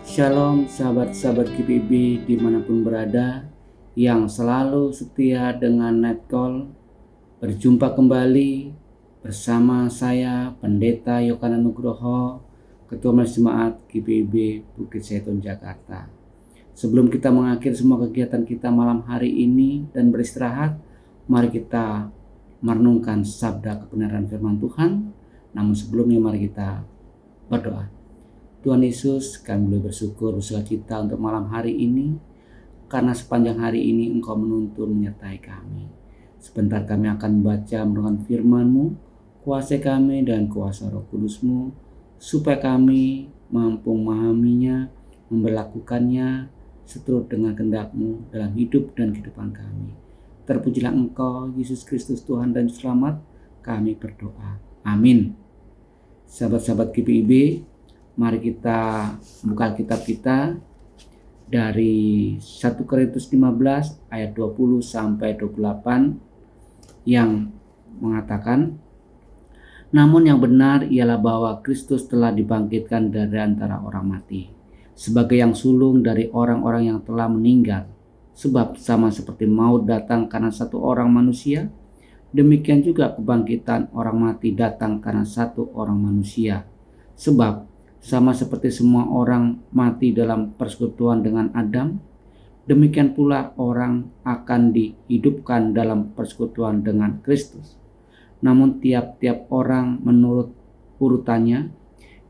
Shalom sahabat-sahabat GPIB dimanapun berada yang selalu setia dengan Netcall. Berjumpa kembali bersama saya Pendeta Yohanan Nugroho, Ketua Majelis Jemaat GPIB Bukit Zaitun Jakarta. Sebelum kita mengakhiri semua kegiatan kita malam hari ini dan beristirahat, mari kita merenungkan sabda kebenaran firman Tuhan. Namun sebelumnya mari kita berdoa. Tuhan Yesus, kami boleh bersyukur bersukacita untuk malam hari ini, karena sepanjang hari ini Engkau menuntun menyertai kami. Sebentar kami akan membaca merenungkan firman-Mu, kuasai kami dan kuasa Roh Kudus-Mu, supaya kami mampu memahaminya, memberlakukannya seturut dengan kehendak-Mu dalam hidup dan kehidupan kami. Terpujilah Engkau, Yesus Kristus Tuhan dan Selamat, kami berdoa. Amin. Sahabat-sahabat GPIB, mari kita buka Alkitab kita dari 1 Korintus 15 ayat 20 sampai 28 yang mengatakan, namun yang benar ialah bahwa Kristus telah dibangkitkan dari antara orang mati, sebagai yang sulung dari orang-orang yang telah meninggal. Sebab sama seperti maut datang karena satu orang manusia, demikian juga kebangkitan orang mati datang karena satu orang manusia. Sebab sama seperti semua orang mati dalam persekutuan dengan Adam, demikian pula orang akan dihidupkan dalam persekutuan dengan Kristus. Namun tiap-tiap orang menurut urutannya,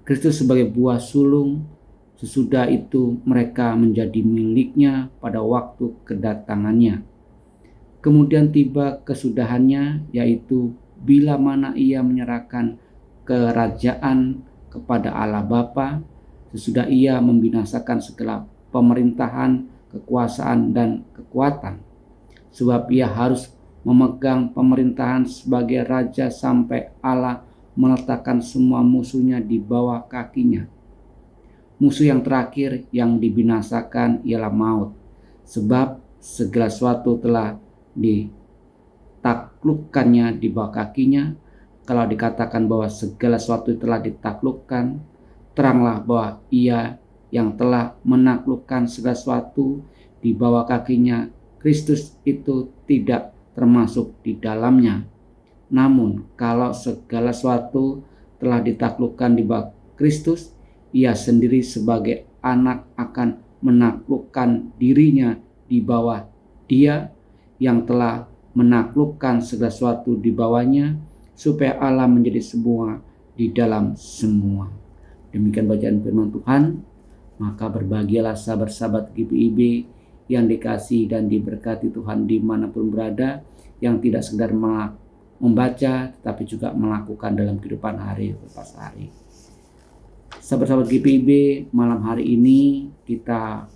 Kristus sebagai buah sulung, sesudah itu mereka menjadi miliknya pada waktu kedatangannya. Kemudian tiba kesudahannya, yaitu bila mana ia menyerahkan kerajaan kepada Allah Bapa, sesudah ia membinasakan segala pemerintahan, kekuasaan dan kekuatan. Sebab ia harus memegang pemerintahan sebagai raja sampai Allah meletakkan semua musuhnya di bawah kakinya. Musuh yang terakhir yang dibinasakan ialah maut, sebab segala sesuatu telah ditaklukkannya di bawah kakinya. Kalau dikatakan bahwa segala sesuatu telah ditaklukkan, teranglah bahwa ia yang telah menaklukkan segala sesuatu di bawah kakinya, Kristus itu tidak termasuk di dalamnya. Namun kalau segala sesuatu telah ditaklukkan di bawah Kristus, ia sendiri sebagai anak akan menaklukkan dirinya di bawah Dia yang telah menaklukkan segala sesuatu di bawahnya, supaya Allah menjadi semua di dalam semua. Demikian bacaan firman Tuhan. Maka berbahagialah sahabat-sahabat GPIB yang dikasihi dan diberkati Tuhan dimanapun berada, yang tidak sekedar membaca tetapi juga melakukan dalam kehidupan hari lepas hari. Sahabat-sahabat GPIB, malam hari ini kita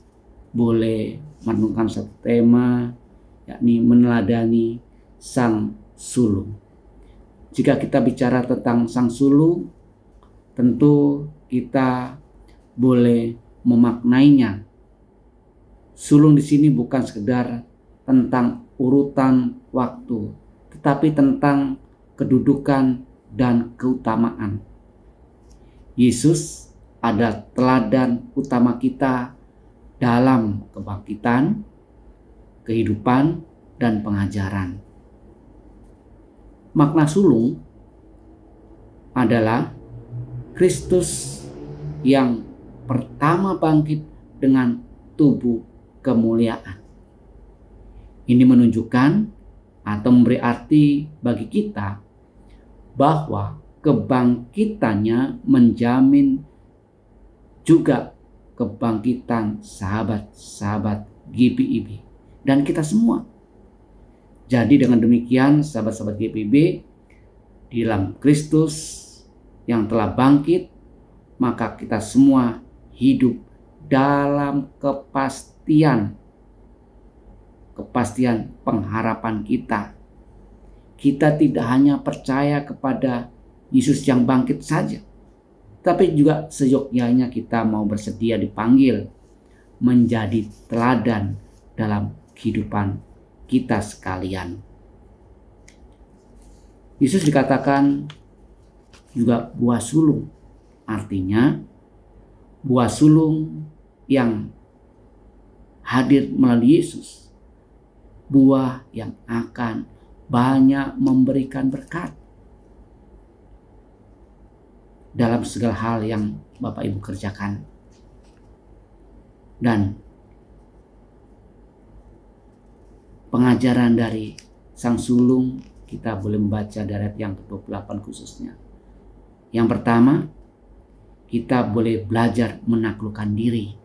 boleh merenungkan satu tema, yakni meneladani sang sulung. Jika kita bicara tentang sang sulung, tentu kita boleh memaknainya. Sulung di sini bukan sekedar tentang urutan waktu, tetapi tentang kedudukan dan keutamaan. Yesus adalah teladan utama kita dalam kebangkitan, kehidupan, dan pengajaran. Makna sulung adalah Kristus yang pertama bangkit dengan tubuh kemuliaan. Ini menunjukkan atau memberi arti bagi kita bahwa kebangkitannya menjamin juga kebangkitan sahabat-sahabat GPIB dan kita semua. Jadi dengan demikian sahabat-sahabat GPIB, di dalam Kristus yang telah bangkit, maka kita semua hidup dalam kepastian pengharapan kita. Kita tidak hanya percaya kepada Yesus yang bangkit saja, tapi juga seyogyanya kita mau bersedia dipanggil menjadi teladan dalam kehidupan kita sekalian. Yesus dikatakan juga buah sulung. Artinya buah sulung yang hadir melalui Yesus, buah yang akan banyak memberikan berkat dalam segala hal yang Bapak Ibu kerjakan. Dan pengajaran dari Sang Sulung, kita boleh membaca dari ayat yang ke-28 khususnya. Yang pertama, kita boleh belajar menaklukkan diri.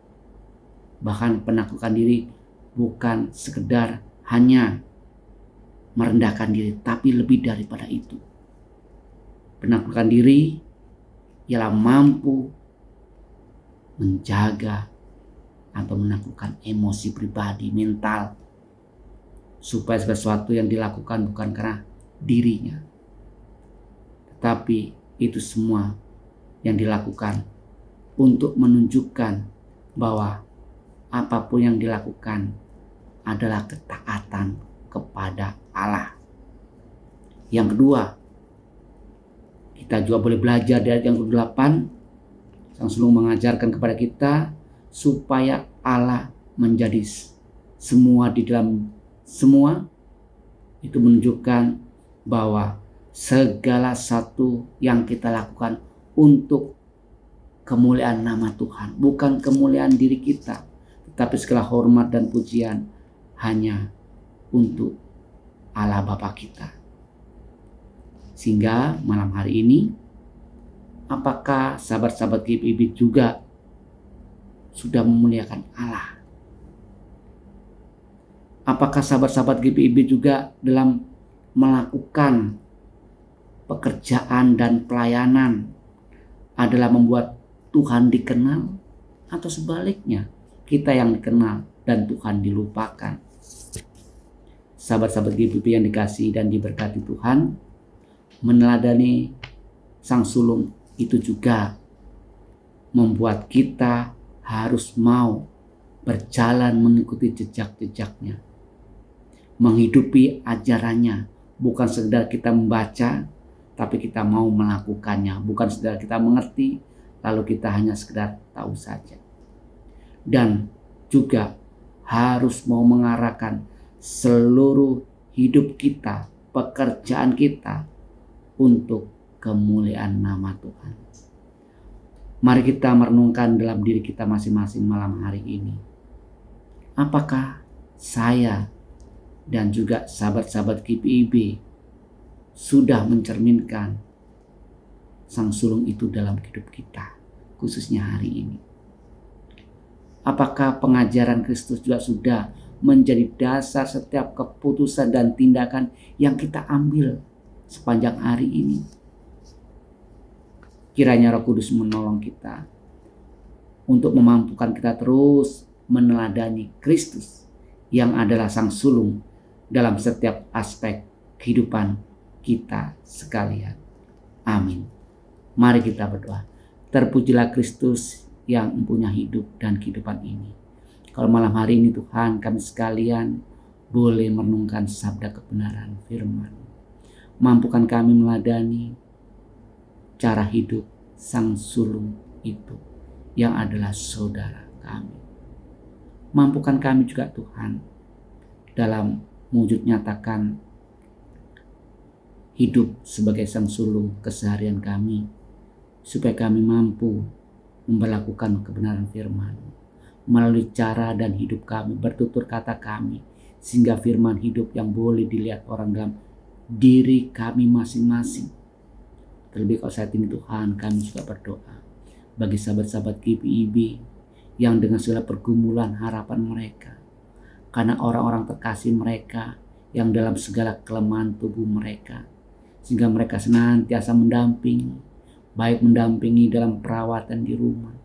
Bahkan penaklukan diri bukan sekedar hanya merendahkan diri, tapi lebih daripada itu. Penaklukan diri ialah mampu menjaga atau menaklukkan emosi pribadi, mental, supaya sesuatu yang dilakukan bukan karena dirinya, tetapi itu semua yang dilakukan untuk menunjukkan bahwa apapun yang dilakukan adalah ketaatan kepada Allah. Yang kedua, kita juga boleh belajar dari yang ke-8. Sang Sulung mengajarkan kepada kita supaya Allah menjadi semua di dalam semua. Itu menunjukkan bahwa segala satu yang kita lakukan untuk kemuliaan nama Tuhan, bukan kemuliaan diri kita, tetapi segala hormat dan pujian hanya untuk Allah Bapa kita. Sehingga malam hari ini, apakah sahabat-sahabat GPIB juga sudah memuliakan Allah? Apakah sahabat-sahabat GPIB juga dalam melakukan pekerjaan dan pelayanan adalah membuat Tuhan dikenal, atau sebaliknya kita yang dikenal dan Tuhan dilupakan? Sahabat-sahabat GPIB yang dikasihi dan diberkati Tuhan, meneladani Sang Sulung itu juga membuat kita harus mau berjalan mengikuti jejak-jejaknya, menghidupi ajarannya. Bukan sekedar kita membaca, tapi kita mau melakukannya. Bukan sekedar kita mengerti, lalu kita hanya sekedar tahu saja. Dan juga harus mau mengarahkan seluruh hidup kita, pekerjaan kita untuk kemuliaan nama Tuhan. Mari kita merenungkan dalam diri kita masing-masing malam hari ini. Apakah saya dan juga sahabat-sahabat GPIB sudah mencerminkan Sang Sulung itu dalam hidup kita, khususnya hari ini? Apakah pengajaran Kristus juga sudah menjadi dasar setiap keputusan dan tindakan yang kita ambil sepanjang hari ini? Kiranya Roh Kudus menolong kita untuk memampukan kita terus meneladani Kristus yang adalah Sang Sulung dalam setiap aspek kehidupan kita sekalian. Amin. Mari kita berdoa. Terpujilah Kristus yang mempunyai hidup dan kehidupan ini. Kalau malam hari ini Tuhan, kami sekalian boleh merenungkan sabda kebenaran firman. Mampukan kami meladani cara hidup Sang Sulung itu yang adalah saudara kami. Mampukan kami juga Tuhan dalam wujud nyatakan hidup sebagai Sang Sulung keseharian kami, supaya kami mampu memberlakukan kebenaran firman melalui cara dan hidup kami, bertutur kata kami, sehingga firman hidup yang boleh dilihat orang dalam diri kami masing-masing. Terlebih kalau saat ini Tuhan, kami juga berdoa bagi sahabat-sahabat GPIB yang dengan segala pergumulan harapan mereka, karena orang-orang terkasih mereka yang dalam segala kelemahan tubuh mereka, sehingga mereka senantiasa mendampingi, baik mendampingi dalam perawatan di rumah,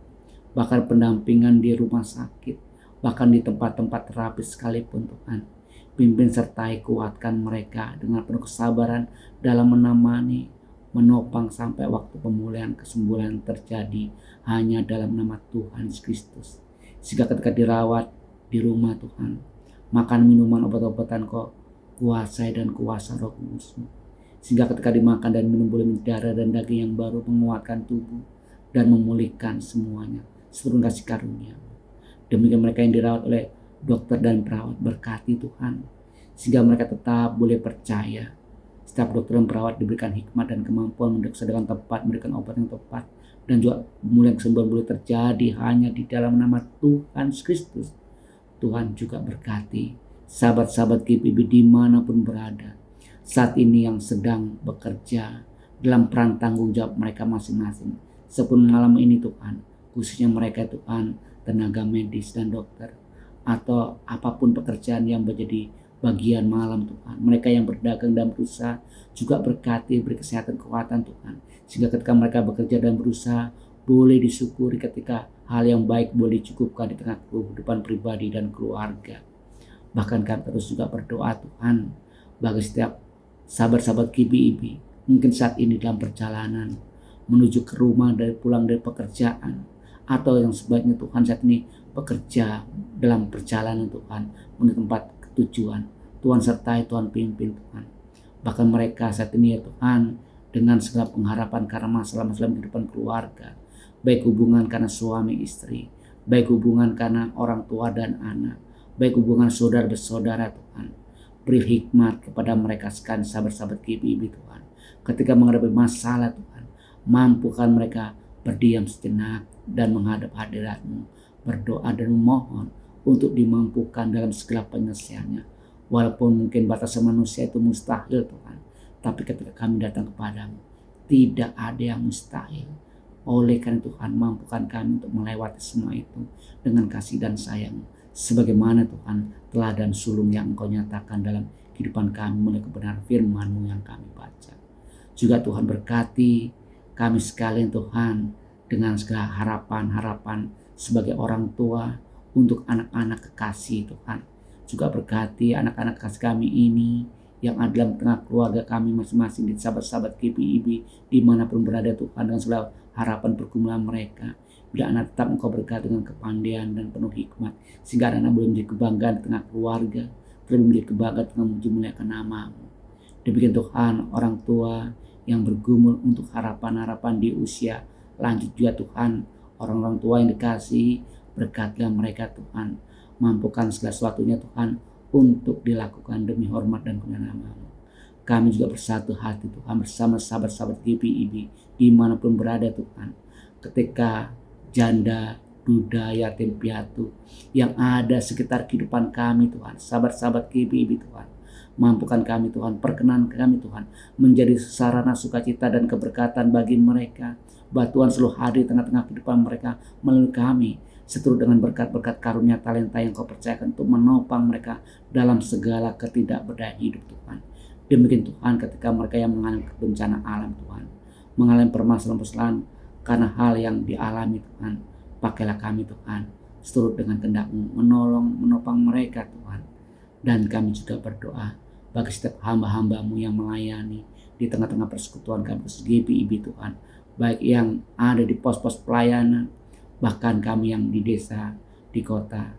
bahkan pendampingan di rumah sakit, bahkan di tempat-tempat terapi sekalipun Tuhan. Pimpin sertai kuatkan mereka dengan penuh kesabaran dalam menemani, menopang sampai waktu pemulihan kesembuhan terjadi hanya dalam nama Tuhan Yesus Kristus. Sehingga ketika dirawat di rumah Tuhan, makan minuman obat-obatan Kau kuasai dan kuasa Roh Kudus-Mu, sehingga ketika dimakan dan minum boleh menjadi darah dan daging yang baru, menguatkan tubuh dan memulihkan semuanya seturun kasih karunia. Demikian mereka yang dirawat oleh dokter dan perawat, berkati Tuhan, sehingga mereka tetap boleh percaya. Setiap dokter dan perawat diberikan hikmat dan kemampuan memeriksa dengan tepat, memberikan obat yang tepat, dan juga mulai kesembuhan boleh terjadi hanya di dalam nama Tuhan Kristus. Tuhan juga berkati sahabat-sahabat GPIB dimanapun berada saat ini yang sedang bekerja dalam peran tanggung jawab mereka masing-masing sebelum malam ini Tuhan, khususnya mereka Tuhan, tenaga medis dan dokter, atau apapun pekerjaan yang menjadi bagian malam Tuhan, mereka yang berdagang dan berusaha juga berkati, beri kesehatan, kekuatan Tuhan, sehingga ketika mereka bekerja dan berusaha boleh disyukuri ketika hal yang baik boleh dicukupkan di tengah kehidupan pribadi dan keluarga. Bahkan kami terus juga berdoa Tuhan bagi setiap sahabat-sahabat GPIB mungkin saat ini dalam perjalanan menuju ke rumah dari pulang dari pekerjaan, atau yang sebaiknya Tuhan saat ini bekerja dalam perjalanan Tuhan menuju tempat tujuan. Tuhan sertai, Tuhan pimpin Tuhan. Bahkan mereka saat ini ya Tuhan, dengan segala pengharapan karena masalah-masalah kehidupan keluarga, baik hubungan karena suami istri, baik hubungan karena orang tua dan anak, baik hubungan saudara bersaudara Tuhan. Beri hikmat kepada mereka sekalian sahabat-sahabat GPIB Tuhan. Ketika menghadapi masalah Tuhan, mampukan mereka berdiam sejenak dan menghadap hadirat-Mu, berdoa dan memohon untuk dimampukan dalam segala penyelesaiannya. Walaupun mungkin batasan manusia itu mustahil Tuhan, tapi ketika kami datang kepadamu, tidak ada yang mustahil. Oleh karena Tuhan, mampukan kami untuk melewati semua itu dengan kasih dan sayang, sebagaimana Tuhan teladan sulung yang Engkau nyatakan dalam kehidupan kami melalui kebenaran firman-Mu yang kami baca. Juga Tuhan berkati kami sekalian Tuhan dengan segala harapan-harapan sebagai orang tua untuk anak-anak kekasih Tuhan. Juga berkati anak-anak kekasih kami ini yang ada dalam tengah keluarga kami masing-masing, di sahabat-sahabat GPIB dimanapun berada Tuhan, dengan segala harapan pergumulan mereka. Bila anak tetap Engkau berkati dengan kepandaian dan penuh hikmat, sehingga anak boleh menjadi kebanggaan di tengah keluarga, terlebih menjadi kebanggaan dengan memuji-muliakan nama-Mu. Demikian Tuhan, orang tua yang bergumul untuk harapan-harapan di usia lanjut juga Tuhan, orang-orang tua yang dikasihi, berkatilah mereka Tuhan, mampukan segala sesuatunya Tuhan untuk dilakukan demi hormat dan kemuliaan nama-Mu. Kami juga bersatu hati Tuhan bersama sahabat-sahabat GPIB dimanapun berada Tuhan, ketika janda, duda, yatim piatu yang ada sekitar kehidupan kami Tuhan, sahabat-sahabat GPIB Tuhan, mampukan kami Tuhan, perkenan kami Tuhan menjadi sarana sukacita dan keberkatan bagi mereka, bahwa Tuhan selalu hadir tengah-tengah kehidupan mereka melalui kami, seturut dengan berkat-berkat karunia talenta yang Kau percayakan untuk menopang mereka dalam segala ketidakberdayaan hidup Tuhan. Demikian Tuhan, ketika mereka yang mengalami bencana alam Tuhan, mengalami permasalahan-permasalahan karena hal yang dialami Tuhan, pakailah kami Tuhan seturut dengan kehendak-Mu, menolong, menopang mereka Tuhan. Dan kami juga berdoa bagi setiap hamba-hamba-Mu yang melayani di tengah-tengah persekutuan kami GPIB Tuhan, baik yang ada di pos-pos pelayanan, bahkan kami yang di desa, di kota.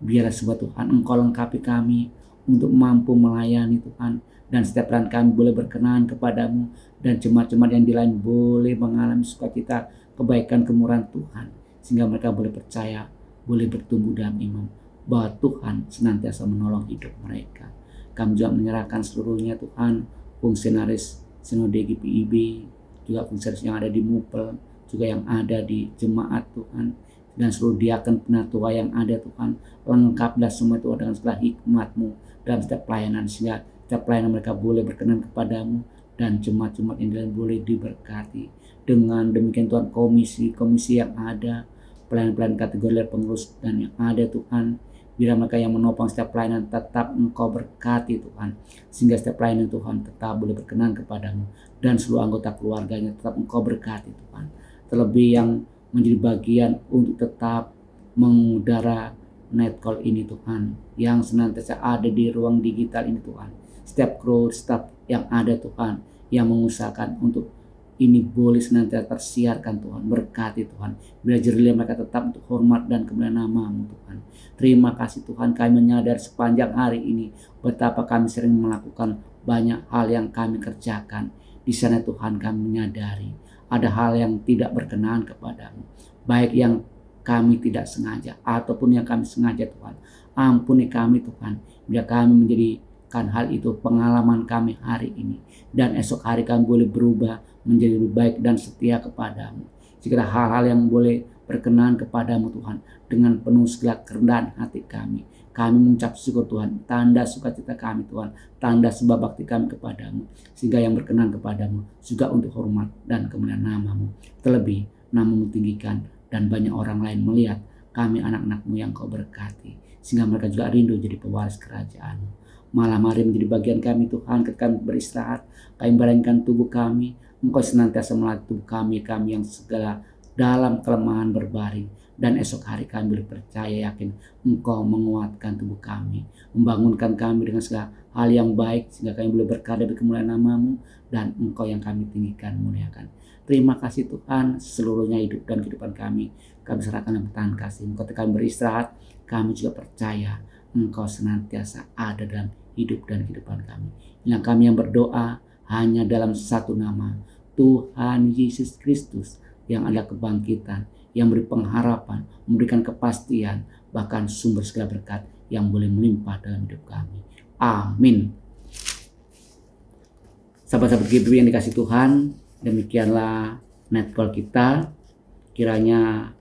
Biarlah sebab Tuhan Engkau lengkapi kami untuk mampu melayani Tuhan, dan setiap peran kami boleh berkenan kepadamu, dan jemaat-jemaat yang di lain boleh mengalami sukacita, kebaikan, kemurahan Tuhan, sehingga mereka boleh percaya, boleh bertumbuh dalam iman bahwa Tuhan senantiasa menolong hidup mereka. Kami juga menyerahkan seluruhnya Tuhan, fungsionaris Sinode GPIB, juga fungsionaris yang ada di MUPEL, juga yang ada di jemaat Tuhan, dan seluruh diaken penatua yang ada Tuhan, lengkaplah semua itu dengan segala hikmat-Mu dalam setiap pelayanan, sehingga setiap pelayanan mereka boleh berkenan kepadamu, dan jemaat-jemaat yang lain boleh diberkati. Dengan demikian Tuhan, komisi-komisi yang ada, pelayan-pelayan kategori pengurus dan yang ada Tuhan, biar mereka yang menopang setiap pelayanan tetap Engkau berkati Tuhan, sehingga setiap pelayanan Tuhan tetap boleh berkenan kepadamu, dan seluruh anggota keluarganya tetap Engkau berkati Tuhan. Terlebih yang menjadi bagian untuk tetap mengudara Netcall ini Tuhan, yang senantiasa ada di ruang digital ini Tuhan, setiap kru, staf yang ada Tuhan, yang mengusahakan untuk ini boleh senantiasa tersiarkan Tuhan, berkati Tuhan, biar jernih mereka tetap untuk hormat dan kemuliaan nama-Mu Tuhan. Terima kasih Tuhan, kami menyadari sepanjang hari ini betapa kami sering melakukan banyak hal yang kami kerjakan. Di sana Tuhan, kami menyadari ada hal yang tidak berkenan kepadamu, baik yang kami tidak sengaja ataupun yang kami sengaja Tuhan. Ampuni kami Tuhan, biar kami menjadikan hal itu pengalaman kami hari ini, dan esok hari kami boleh berubah menjadi lebih baik dan setia kepadamu. Segala hal-hal yang boleh berkenan kepadamu Tuhan, dengan penuh segala kerendahan hati kami mengucap syukur Tuhan, tanda sukacita kami Tuhan, tanda sebab bakti kami kepadamu, sehingga yang berkenan kepadamu juga untuk hormat dan kemuliaan namamu. Terlebih namamu tinggikan, dan banyak orang lain melihat kami anak-anakmu yang kau berkati, sehingga mereka juga rindu jadi pewaris kerajaan-Mu. Malam hari menjadi bagian kami Tuhan, ketika kami beristirahat, kami baringkan tubuh kami, Engkau senantiasa melatih tubuh kami yang segala dalam kelemahan berbaring, dan esok hari kami berpercaya yakin Engkau menguatkan tubuh kami, membangunkan kami dengan segala hal yang baik, sehingga kami boleh berkarya bagi kemuliaan namamu, dan Engkau yang kami tinggikan, muliakan. Terima kasih Tuhan, seluruhnya hidup dan kehidupan kami serahkan dalam tangan kasih. Ketika kami beristirahat, kami juga percaya Engkau senantiasa ada dalam hidup dan kehidupan kami. Inilah kami yang berdoa hanya dalam satu nama, Tuhan Yesus Kristus, yang ada kebangkitan, yang beri pengharapan, memberikan kepastian, bahkan sumber segala berkat yang boleh melimpah dalam hidup kami. Amin. Sahabat-sahabat GBIB yang dikasih Tuhan, demikianlah netcall kita. Kiranya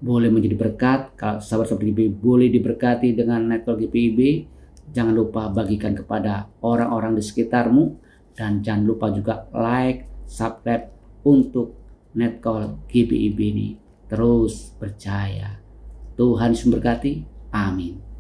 boleh menjadi berkat. Kalau sahabat-sahabat GBIB boleh diberkati dengan netcall GBIB, jangan lupa bagikan kepada orang-orang di sekitarmu, dan jangan lupa juga like, subscribe untuk netcall GBIB ini. Terus percaya. Tuhan Yesus memberkati. Amin.